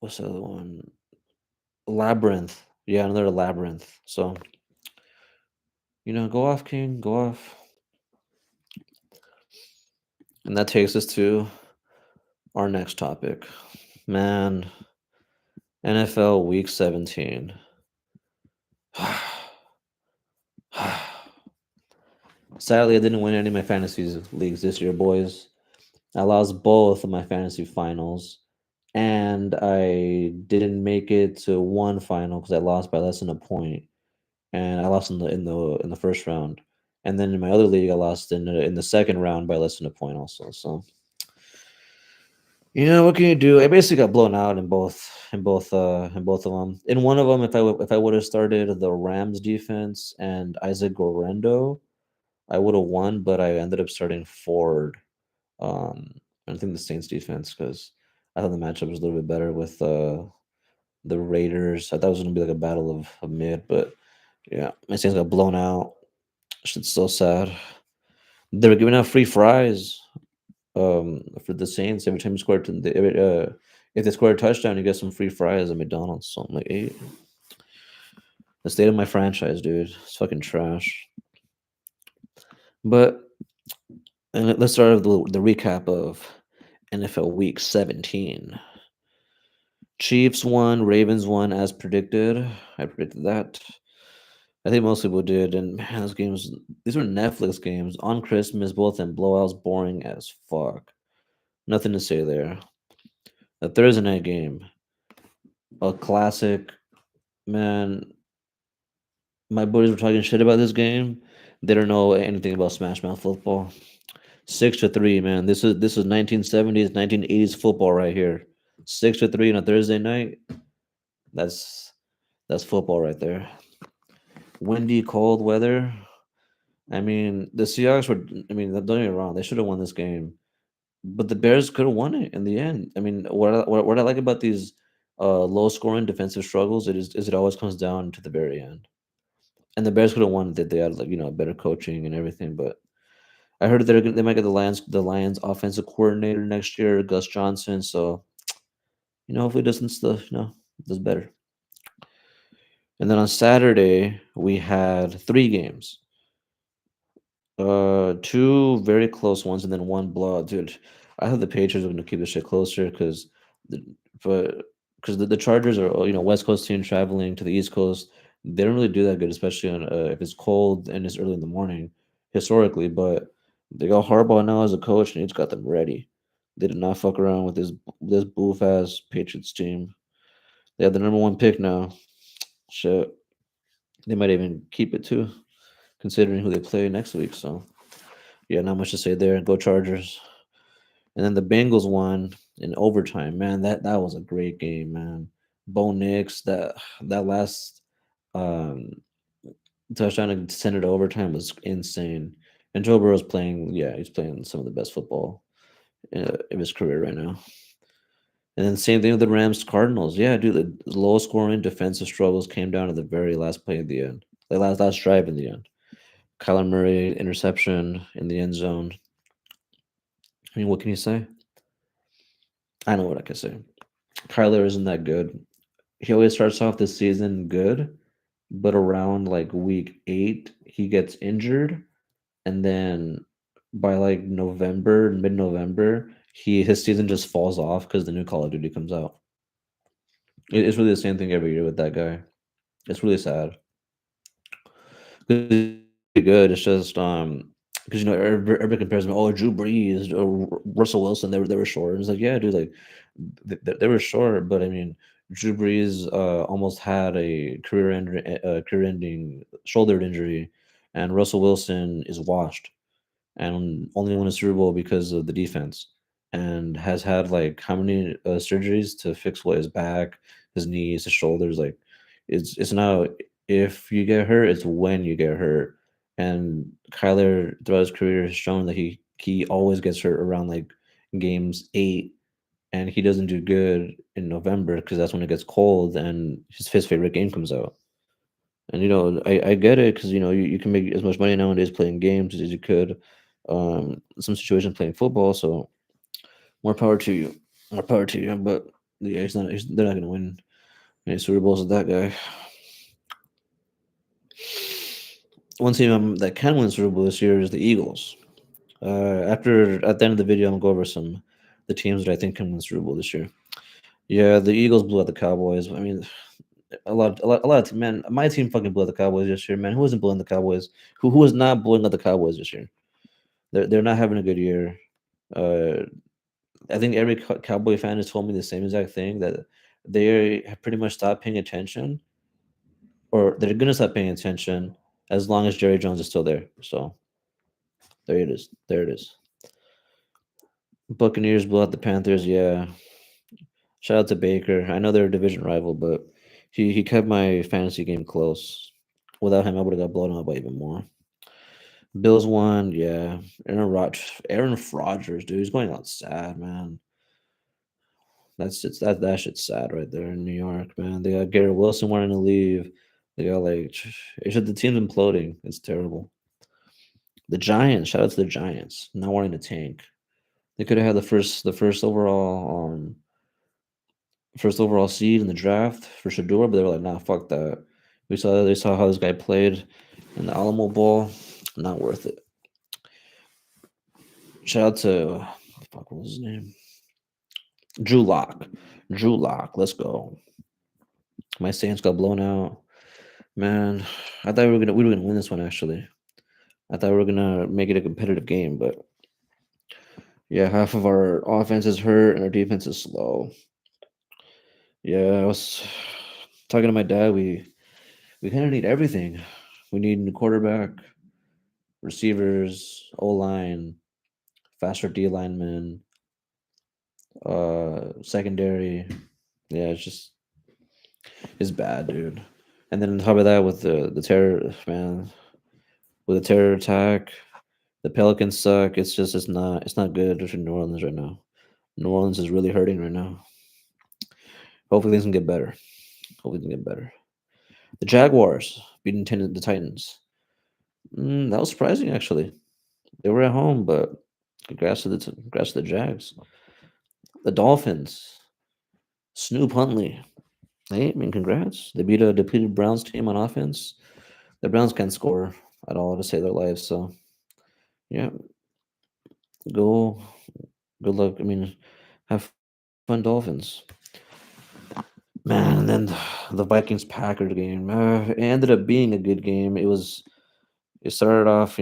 A: what's the other one? Labyrinth. Yeah, another Labyrinth. So go off, King, go off. And that takes us to our next topic. Man, NFL Week 17. Sadly, I didn't win any of my fantasy leagues this year, boys. I lost both of my fantasy finals, and I didn't make it to one final because I lost by less than a point, and I lost in the first round, and then in my other league, I lost in the second round by less than a point also. So what can you do? I basically got blown out in both of them. In one of them, if I would have started the Rams defense and Isaac Gorendo, I would have won, but I ended up starting Ford. Um, I think the Saints defense, because I thought the matchup was a little bit better with the Raiders. I thought it was gonna be like a battle of mid, but yeah, my Saints got blown out. Shit's so sad. They were giving out free fries for the Saints every time you scored. If they scored a touchdown, you get some free fries at McDonald's. So I'm like, hey, the state of my franchise, dude, it's fucking trash. But let's start with the recap of NFL Week 17. Chiefs won, Ravens won as predicted. I predicted that. I think most people did, and man, these were Netflix games on Christmas, both in blowouts, boring as fuck. Nothing to say there. A Thursday night game, a classic. Man, my buddies were talking shit about this game. They don't know anything about Smash Mouth football. 6-3, man. This is 1970s, 1980s football right here. 6-3 on a Thursday night. That's that's football right there. Windy, cold weather. I mean, the Seahawks were. I mean, don't get me wrong. They should have won this game, but the Bears could have won it in the end. I mean, what I like about these low scoring defensive struggles is it always comes down to the very end. And the Bears could have won that they had like better coaching and everything. But I heard they might get the Lions offensive coordinator next year, Gus Johnson. So hopefully doesn't stuff does better. And then on Saturday we had three games. Two very close ones, and then one blowout, dude. I thought the Patriots were gonna keep this shit closer the but because the Chargers are West Coast team traveling to the East Coast. They don't really do that good, especially on if it's cold and it's early in the morning, historically. But they got Harbaugh now as a coach, and he's got them ready. They did not fuck around with this boof ass Patriots team. They have the number one pick now. Shit, they might even keep it too, considering who they play next week. So yeah, not much to say there. Go Chargers. And then the Bengals won in overtime. Man, that was a great game, man. Bo Nix, that last um, touchdown to send it to overtime was insane. And Joe Burrow's playing, yeah, he's playing some of the best football of his career right now. And then same thing with the Rams Cardinals. Yeah, dude, the low scoring defensive struggles came down to the very last play at the end, the last drive in the end. Kyler Murray interception in the end zone. I mean, what can you say? I know what I can say. Kyler isn't that good. He always starts off the season good, but around like week 8, he gets injured, and then by like November, mid-November, he his season just falls off because the new Call of Duty comes out. It's really the same thing every year with that guy. It's really sad. 'Cause he's pretty good. It's just because everybody compares him. Oh, Drew Brees, or Russell Wilson. They were short. It's like, yeah, dude, like they were short, but I mean, Drew Brees almost had a career-ending shoulder injury, and Russell Wilson is washed and only won a Super Bowl because of the defense, and has had like how many surgeries to fix what his back, his knees, his shoulders. Like, it's now if you get hurt, it's when you get hurt. And Kyler throughout his career has shown that he always gets hurt around like games 8, and he doesn't do good in November because that's when it gets cold and his favorite game comes out. And I get it because you can make as much money nowadays playing games as you could in some situations playing football. So more power to you, more power to you. But yeah, they're not gonna win any Super Bowls with that guy. One team that can win Super Bowl this year is the Eagles. After at the end of the video, I'm gonna go over some the teams that I think can win Super Bowl this year. Yeah, the Eagles blew out the Cowboys. I mean, a lot of man. My team fucking blew out the Cowboys this year, man. Who isn't blowing the Cowboys? Who is not blowing out the Cowboys this year? They're not having a good year. Uh, I think every Cowboy fan has told me the same exact thing, that they have pretty much stopped paying attention, or they're gonna stop paying attention as long as Jerry Jones is still there. So there it is. There it is. Buccaneers blew out the Panthers. Yeah, shout out to Baker. I know they're a division rival, but he kept my fantasy game close. Without him, I would have got blown out by even more. Bills won. Yeah, Aaron Rodgers, dude, he's going out sad, man. That shit's sad right there in New York, man. They got Garrett Wilson wanting to leave. They got like it's just the team's imploding. It's terrible. The Giants, shout out to the Giants, not wanting to tank. They could have had the first overall seed in the draft for Shador, but they were like, nah, fuck that. They saw how this guy played in the Alamo Bowl. Not worth it. Shout out to fuck, what was his name? Drew Lock. Drew Lock. Let's go. My Saints got blown out. Man, I thought we were gonna win this one actually. I thought we were gonna make it a competitive game, but yeah, half of our offense is hurt and our defense is slow. Yeah, I was talking to my dad. We kind of need everything. We need a quarterback, receivers, O line, faster D linemen, secondary. Yeah, it's bad, dude. And then on top of that, with the terror, man, with the terror attack, the Pelicans suck. It's not good for New Orleans right now. New Orleans is really hurting right now. Hopefully things can get better. Hopefully they can get better. The Jaguars beating the Titans. That was surprising actually. They were at home, but congrats to the Jags. The Dolphins. Snoop Huntley. Hey, I mean, congrats. They beat a depleted Browns team on offense. The Browns can't score at all to save their lives. So yeah, go. Good luck. I mean, have fun, Dolphins. Man, and then the Vikings Packers game. It ended up being a good game. It started off,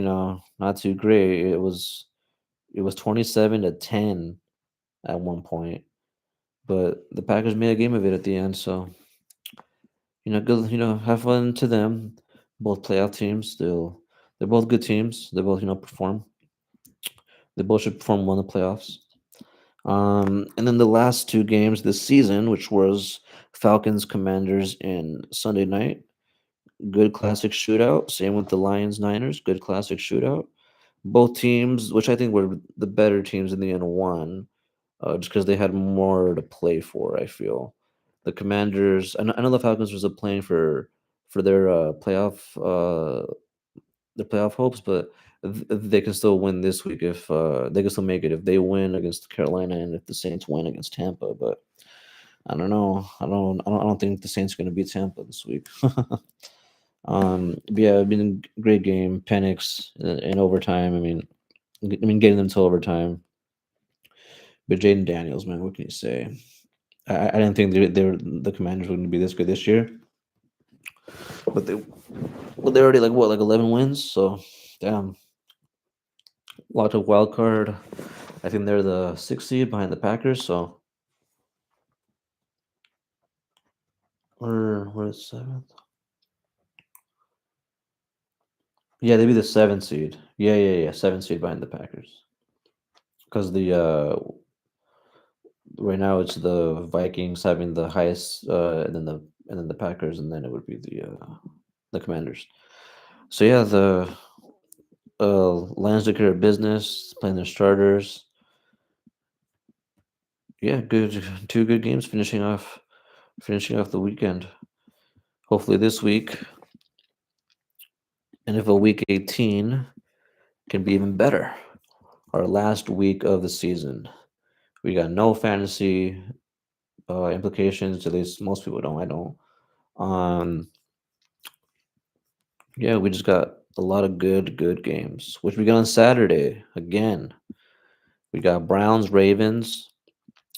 A: not too great. It was 27-10 at one point, but the Packers made a game of it at the end. So good. Have fun to them. Both playoff teams. They're both good teams. They both perform. They both should perform well in the playoffs. And then the last two games this season, which was Falcons Commanders and Sunday night. Good classic shootout. Same with the Lions Niners. Good classic shootout. Both teams, which I think were the better teams in the end, won, just because they had more to play for. I feel the Commanders. I know the Falcons was playing for their playoff hopes, but they can still win this week if they can still make it if they win against Carolina and if the Saints win against Tampa. But I don't know. I don't think the Saints are going to beat Tampa this week. But yeah, it's been a great game. Penix in overtime. I mean, getting them to overtime. But Jaden Daniels, man, what can you say? I didn't think they were the Commanders were going to be this good this year, but they're already like what, like 11 wins. So damn, locked up wild card. I think they're the sixth seed behind the Packers. So or what is seventh? Yeah, they'd be the seventh seed. Yeah, seventh seed behind the Packers. Because the right now it's the Vikings having the highest, and then the Packers, and then it would be the Commanders. So yeah, the Lions took care of business, playing their starters. Yeah, good, two good games finishing off the weekend. Hopefully this week, and if a week 18 can be even better. Our last week of the season, we got no fantasy implications. At least most people don't. I don't. Um, yeah, we just got a lot of good games, which we got on Saturday again. We got Browns, Ravens,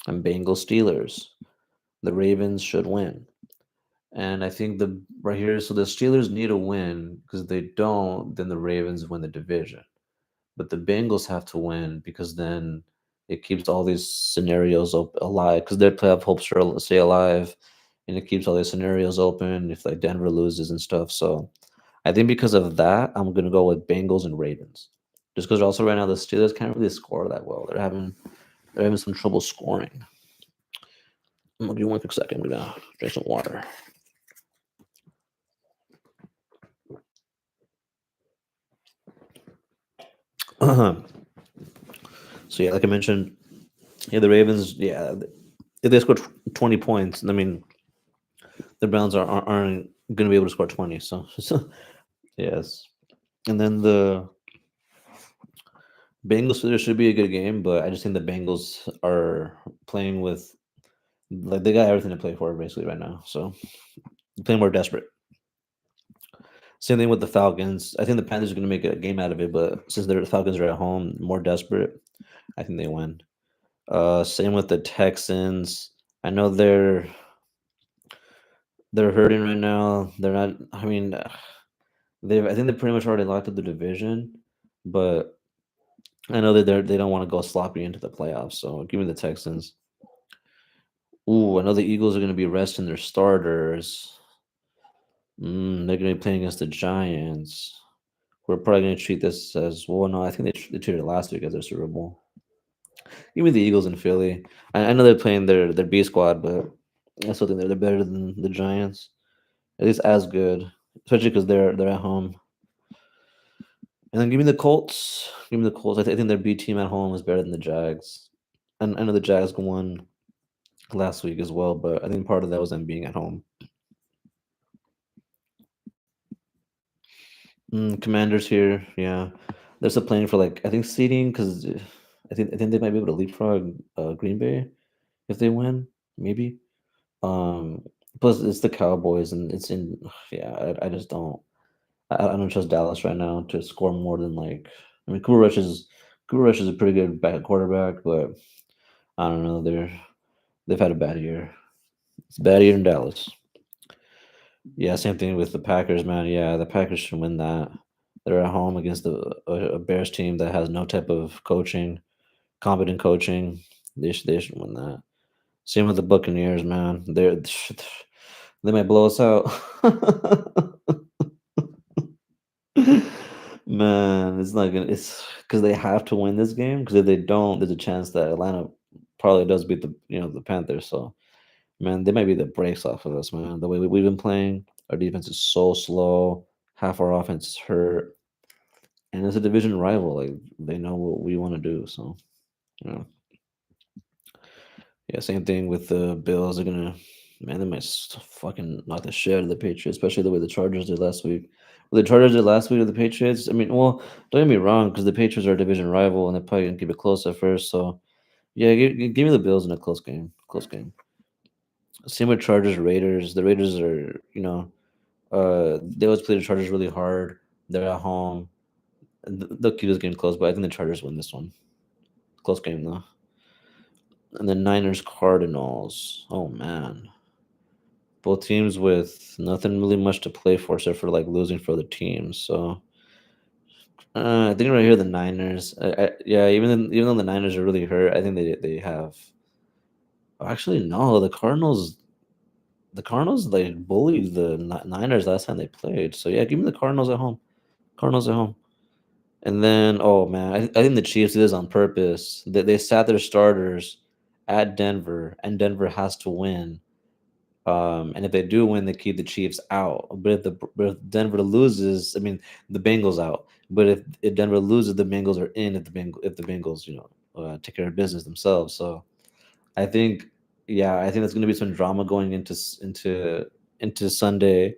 A: and Bengals, Steelers. The Ravens should win. And I think the right here, so the Steelers need a win because if they don't, then the Ravens win the division. But the Bengals have to win because then it keeps all these scenarios alive because their playoff hopes are stay alive, and it keeps all these scenarios open if like Denver loses and stuff. So I think because of that, I'm gonna go with Bengals and Ravens. Just because also right now the Steelers can't really score that well. They're having some trouble scoring. I'm gonna give you one quick second. I'm gonna drink some water. So yeah, like I mentioned, yeah, the Ravens, yeah, if they score 20 points, I mean, the Browns aren't going to be able to score 20. So yes. And then the Bengals, there should be a good game, but I just think the Bengals are playing with, like, they got everything to play for basically right now. So they're playing more desperate. Same thing with the Falcons. I think the Panthers are going to make a game out of it, but since the Falcons are at home, more desperate, I think they win. Same with the Texans. I know they're hurting right now. They're not. I mean, I think they pretty much already locked up the division, but I know that they don't want to go sloppy into the playoffs. So give me the Texans. Ooh, I know the Eagles are going to be resting their starters. They're going to be playing against the Giants. We're probably going to treat this as well. No, I think they treated it last week as their Super Bowl. Give me the Eagles in Philly. I know they're playing their B squad, but I still think they're better than the Giants. At least as good, especially because they're at home. And then give me the Colts. Give me the Colts. I think their B team at home is better than the Jags. And I know the Jags won last week as well, but I think part of that was them being at home. Commanders here, yeah. They're still playing for like I think seeding because I think they might be able to leapfrog Green Bay if they win, maybe. Um, Plus it's the Cowboys and it's in yeah. I just don't. I don't trust Dallas right now to score more than like. I mean, Cooper Rush is a pretty good back quarterback, but I don't know. They've had a bad year. It's a bad year in Dallas. Yeah, same thing with the Packers, man. Yeah, the Packers should win that. They're at home against a Bears team that has no type of coaching, competent coaching. They should win that. Same with the Buccaneers, man. They might blow us out. Man, it's not gonna. It's because they have to win this game. Because if they don't, there's a chance that Atlanta probably does beat the Panthers. So man, they might be the brakes off of us, man. The way we've been playing, our defense is so slow. Half our offense is hurt, and it's a division rival. Like they know what we want to do. So yeah, yeah. Same thing with the Bills. They're gonna, man, they might fucking knock the shit out of the Patriots, especially the way the Chargers did last week. Well, the Chargers did last week with the Patriots. I mean, well, don't get me wrong, because the Patriots are a division rival, and they're probably gonna keep it close at first. So yeah, give me the Bills in a close game. Close game. Same with Chargers Raiders. The Raiders are, they always play the Chargers really hard. They're at home. They'll keep this game close, but I think the Chargers win this one. Close game though. And then Niners Cardinals. Oh man, both teams with nothing really much to play for except for like losing for other teams. So I think right here the Niners. Yeah, even though the Niners are really hurt, I think they have. Actually, no, the Cardinals like bullied the Niners last time they played. So yeah, give me the Cardinals at home. Cardinals at home. And then, oh man, I think the Chiefs did this on purpose. They sat their starters at Denver, and Denver has to win. And if they do win, they keep the Chiefs out. But if Denver loses, I mean the Bengals out. But if Denver loses, the Bengals are in. If the Bengals take care of business themselves. So I think I think there's going to be some drama going into Sunday.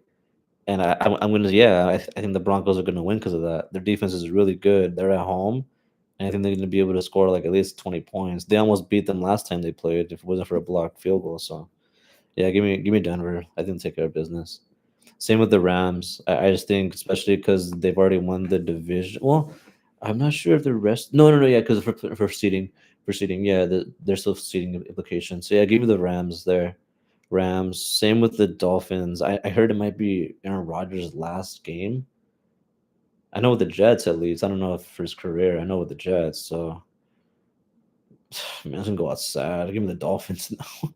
A: And I'm gonna I think the Broncos are gonna win because of that. Their defense is really good. They're at home, and I think they're gonna be able to score like at least 20 points. They almost beat them last time they played if it wasn't for a blocked field goal. So yeah, give me Denver. I think they take care of business. Same with the Rams. I just think, especially because they've already won the division. Well, I'm not sure if the rest. No, yeah, because for seeding, yeah, there's still seeding implications. So yeah, give me the Rams there. Rams. Same with the Dolphins. I heard it might be Aaron Rodgers' last game. I know with the Jets at least. I don't know if for his career. I know with the Jets. So man, it's gonna go out sad. Give me the Dolphins now.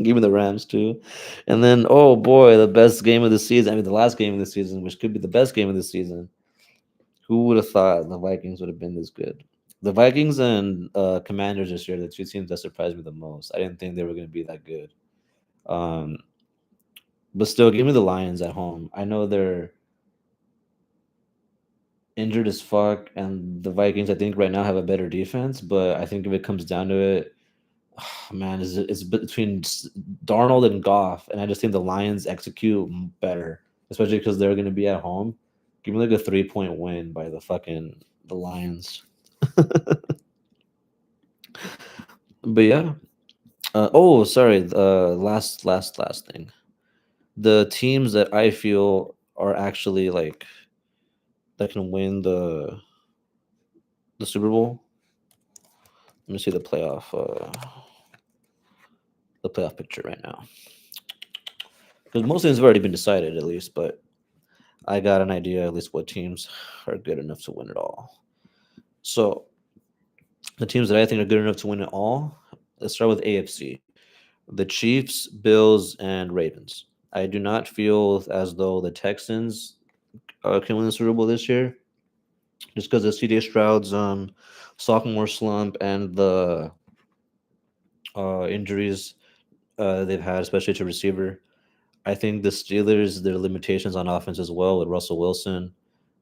A: Give me the Rams too. And then, oh boy, the best game of the season. I mean, the last game of the season, which could be the best game of the season. Who would have thought the Vikings would have been this good? The Vikings and Commanders this year, the two teams that surprised me the most. I didn't think they were going to be that good. Um, but still, give me the Lions at home. I know they're injured as fuck, and the Vikings, I think, right now have a better defense. But I think if it comes down to it, man, it's between Darnold and Goff, and I just think the Lions execute better, especially because they're going to be at home. Give me like a 3-point win by the Lions. But yeah. Oh, sorry. Last thing. The teams that I feel are actually like that can win the Super Bowl. Let me see the playoff picture right now, because most things have already been decided at least. But I got an idea at least what teams are good enough to win it all. So the teams that I think are good enough to win it all. Let's start with AFC. The Chiefs, Bills, and Ravens. I do not feel as though the Texans can win the Super Bowl this year, just because of CJ Stroud's sophomore slump and the injuries they've had, especially to receiver. I think the Steelers, their limitations on offense as well with Russell Wilson.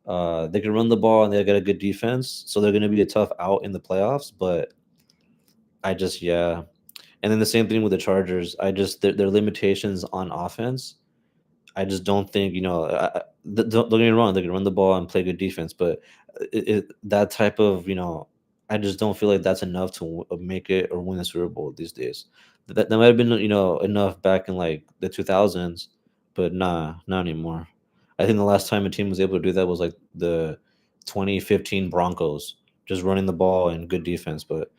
A: They can run the ball and they got a good defense, so they're going to be a tough out in the playoffs. But I just and then the same thing with the Chargers. I just their limitations on offense. I just don't think don't get me wrong. They can run the ball and play good defense, but that type of I just don't feel like that's enough to make it or win a Super Bowl these days. That might have been enough back in like the 2000s, but nah, not anymore. I think the last time a team was able to do that was like the 2015 Broncos, just running the ball and good defense, but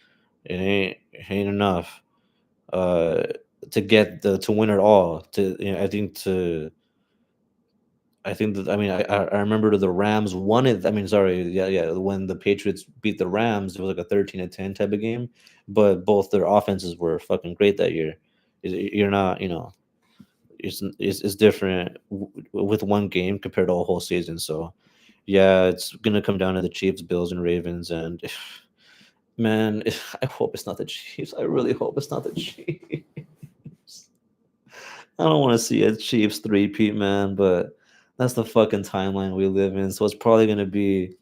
A: it ain't enough uh, to get to win it all. I think that I remember the Rams won it. I mean, sorry, when the Patriots beat the Rams, it was like a 13-10 type of game, but both their offenses were fucking great that year. You're not, it's different with one game compared to a whole season. So yeah, it's gonna come down to the Chiefs, Bills, and Ravens, and man, I hope it's not the Chiefs. I really hope it's not the Chiefs. I don't want to see a Chiefs three-peat, man, but that's the fucking timeline we live in. So it's probably gonna be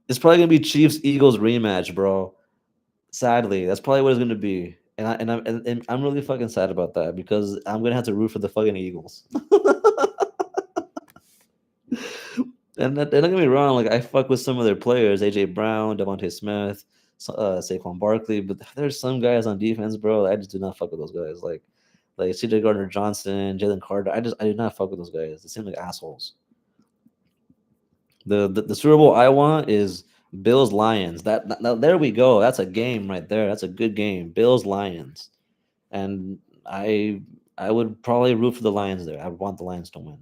A: Chiefs Eagles rematch, bro. Sadly, that's probably what it's gonna be. And I'm really fucking sad about that because I'm gonna have to root for the fucking Eagles. And don't get me wrong, like I fuck with some of their players, AJ Brown, Devontae Smith. Saquon Barkley, but there's some guys on defense, bro. I just do not fuck with those guys. Like CJ Gardner Johnson, Jalen Carter. I do not fuck with those guys. They seem like assholes. The Super Bowl I want is Bills Lions. Now there we go. That's a game right there. That's a good game. Bills Lions, and I would probably root for the Lions there. I would want the Lions to win,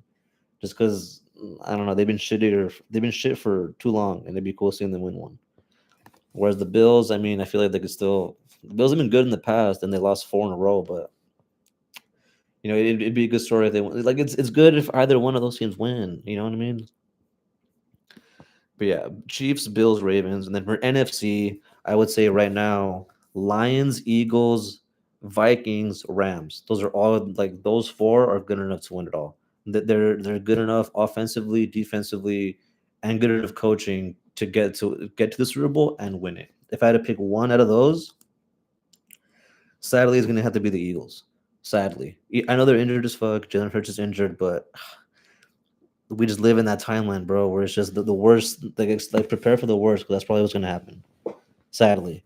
A: just because I don't know. They've been shit for too long, and it'd be cool seeing them win one. Whereas the Bills, I mean, I feel like they could still. The Bills have been good in the past, and they lost four in a row. But it'd be a good story if they win. Like it's good if either one of those teams win. You know what I mean? But yeah, Chiefs, Bills, Ravens, and then for NFC, I would say right now, Lions, Eagles, Vikings, Rams. Those are all like those four are good enough to win it all. They're good enough offensively, defensively, and good enough coaching to get to the Super Bowl and win it. If I had to pick one out of those, sadly, it's gonna have to be the Eagles. Sadly, I know they're injured as fuck. Jalen Hurts is injured, but we just live in that timeline, bro, where it's just the worst. Like prepare for the worst, because that's probably what's gonna happen. Sadly,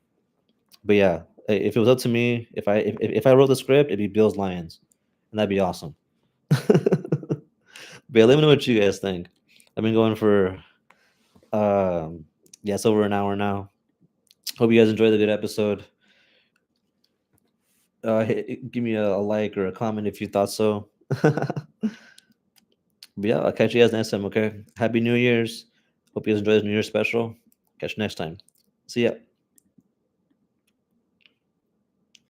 A: but yeah, if it was up to me, if I wrote the script, it'd be Bills Lions, and that'd be awesome. But yeah, let me know what you guys think. I've been going for yeah, it's over an hour now. Hope you guys enjoyed the good episode. Give me a like or a comment if you thought so. But yeah, I'll catch you guys next time. Okay, Happy New Year's. Hope you guys enjoy this New Year's special. Catch you next time. See ya.